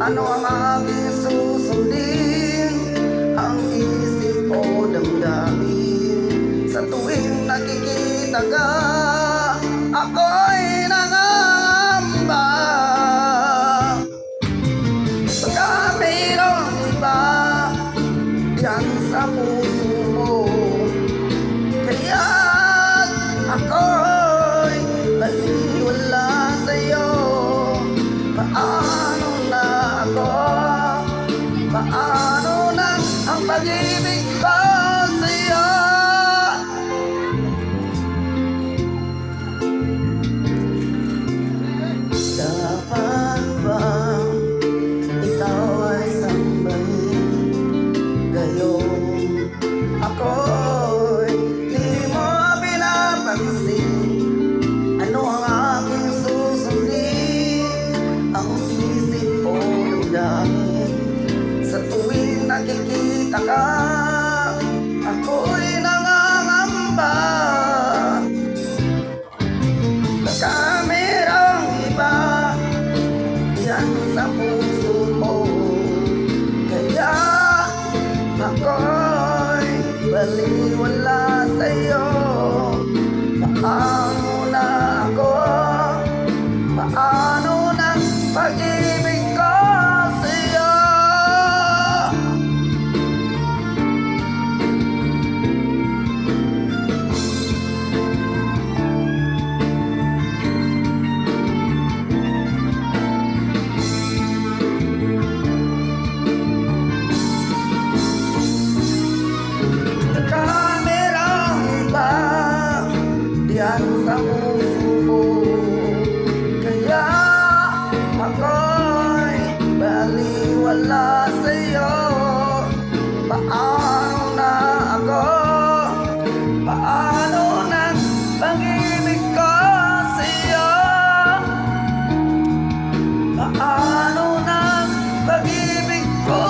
Ano ang aking susundin? Ang isip o damdamin? Sa tuwing nakikita ka, ako'y nangangamba. Baka mayroong iba yan sa puso mo, kaya't ako'y baliwala sa'yo. Paano na ako? Paano na ang pag-ibig ko sa'yo? Dapat ba ikaw ay sambahin? Gayong ako'y di mo pinapansin. Ano ang aking susundin? Ang isip o damdamin? Sa tuwing nakikita ka, ako'y nangangamba. Baka mayroong iba yan sa puso mo, kaya ako'y baliwala sa'yo. Paano na ako? Paano na pag-ibig ko sa'yo? Baka mayroong iba diyan sa puso mo, kaya ako'y baliwala sa'yo. Paano na ako? Paano na pag-ibig ko sa'yo? Paano na pag-ibig ko